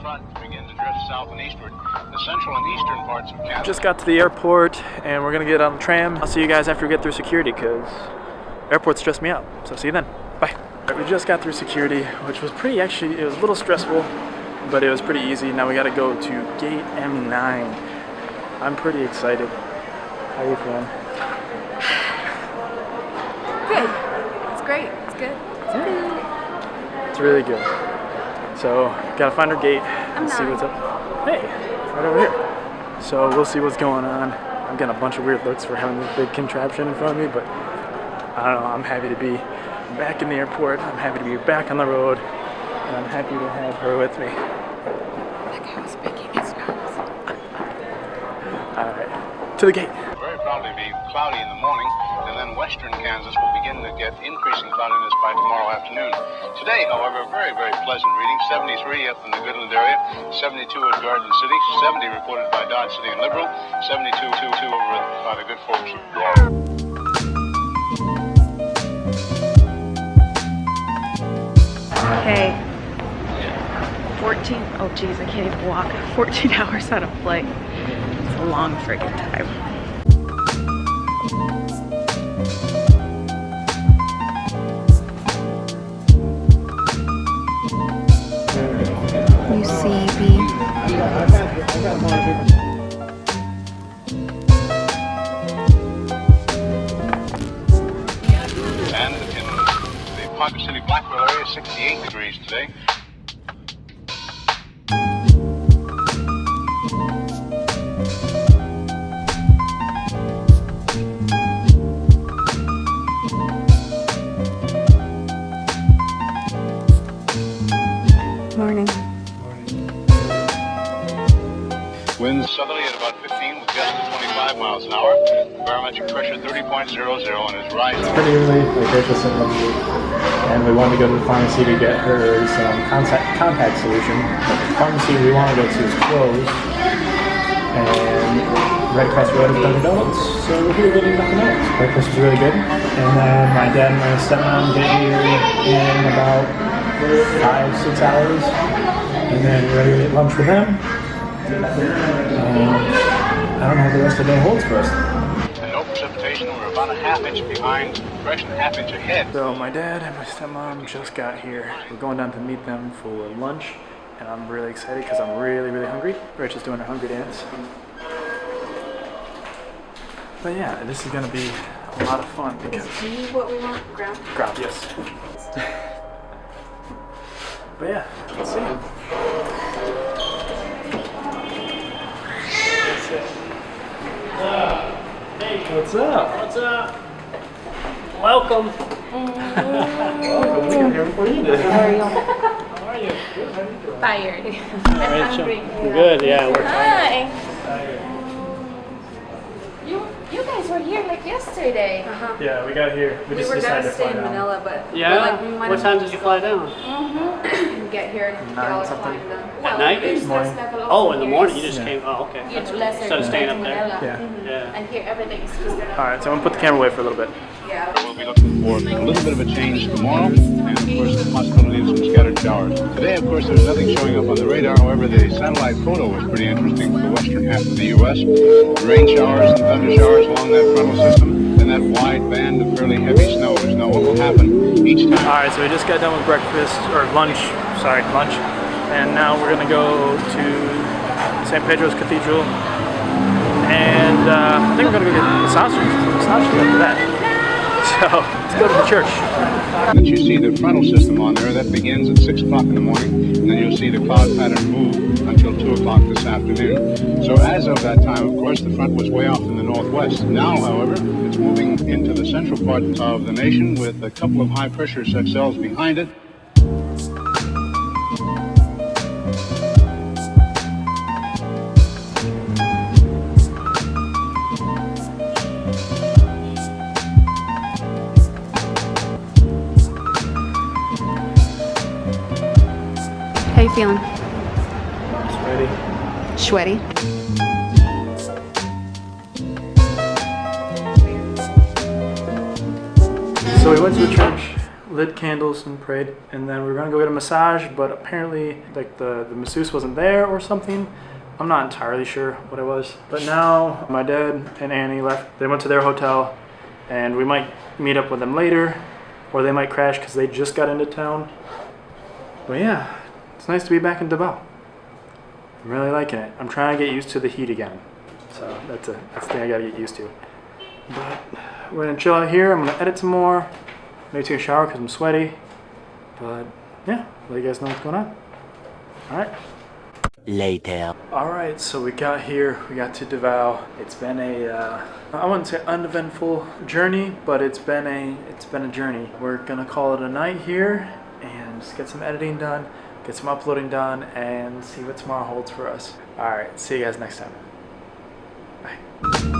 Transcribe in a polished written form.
front begin to drift south and eastward. The central and eastern parts of Canada. Just got to the airport and we're gonna get on the tram. I'll see you guys after we get through security because airport stressed me out. So see you then. Bye. We just got through security, which was pretty, actually, it was a little stressful, but it was pretty easy. Now we gotta go to gate M9. I'm pretty excited. How are you feeling? Good. It's great. It's good. It's good. It's really good. So, gotta find our gate and see what's up. Hey, right over here. So we'll see what's going on. I'm getting a bunch of weird looks for having this big contraption in front of me, but I don't know, I'm happy to be back in the airport. I'm happy to be back on the road, and I'm happy to have her with me. That guy was picking his nose. Alright, to the gate. Very probably be cloudy in the morning, and then western Kansas will begin to get increasing cloudiness by tomorrow afternoon. Today, however, very, very pleasant reading. 73 up in the Goodland area, 72 at Garden City, 70 reported by Dodge City and Liberal, 72 over by the good folks of Garden. Okay. 14, oh geez, I can't even walk. 14 hours on a flight. It's a long friggin' time. UCB. And in the Ponca City Blackwell area, 68 degrees today. Morning. Winds southerly at about 15 with gusts of 25 miles an hour. Barometric pressure 30.00 and is rising. Pretty early, like Rachel said, and we wanted to go to the pharmacy to get her some contact solution. But the pharmacy we want to go to is closed, and right across the road is Dunkin' Donuts, so we're here getting nothing else. Breakfast was really good, and then my dad and my stepmom get here in about 5-6 hours, and then we're ready to get lunch with them. I don't know what the rest of the day holds for us. And no precipitation, we're about a half-inch behind, fresh and a half-inch ahead. So my dad and my stepmom just got here. We're going down to meet them for lunch, and I'm really excited because I'm really, really hungry. Rachel's doing her hungry dance. But yeah, this is gonna be a lot of fun because What we want? Ground? ground, yes. But yeah, let's see. Hey, what's up? What's up? Welcome. Welcome. We got here before you did. How are you? How are you? Tired. I'm hungry. Good, yeah, we're Hi. You guys were here like yesterday. Yeah, we got here. We just were decided gonna to stay fly in down. Manila, but Yeah? we're like, we might What time did you fly down? get here and get all the flying done. At night? Morning. Oh, in the morning you just came. Oh, okay. You less Instead of staying up there. Yeah. Yeah. And here everything is just Alright, so I'm gonna put the camera away for a little bit. yeah. We'll be looking for a little bit of a change tomorrow, and of course the possibility of some scattered showers. Today, of course, there's nothing showing up on the radar. However, the satellite photo was pretty interesting for the western half of the U.S. Rain showers and thunder showers along that frontal system, and that wide band of fairly heavy snow. Now, what will happen each time? Alright, so we just got done with breakfast, or lunch, and now we're gonna go to St. Pedro's Cathedral, and I think we're gonna go get sausages after that. So, let's go to the church. That you see the frontal system on there, that begins at 6 o'clock in the morning, and then you'll see the cloud pattern move until 2 o'clock this afternoon. So as of that time, of course, the front was way off in the northwest. Now, however, it's moving into the central part of the nation with a couple of high-pressure cells behind it. How you feeling? Ready? Sweaty. So we went to the church. We lit candles and prayed. And then we were gonna go get a massage, but apparently like the masseuse wasn't there or something. I'm not entirely sure what it was. But now my dad and Annie left. They went to their hotel, and we might meet up with them later, or they might crash because they just got into town. But yeah, it's nice to be back in Davao. I'm really liking it. I'm trying to get used to the heat again. So that's a thing I gotta get used to. But we're gonna chill out here. I'm gonna edit some more. Maybe take a shower because I'm sweaty. But yeah, let you guys know what's going on. All right. Later. All right, so we got here. We got to Davao. It's been a I wouldn't say uneventful journey, but it's been a journey. We're gonna call it a night here and just get some editing done, get some uploading done, and see what tomorrow holds for us. All right, see you guys next time. Bye.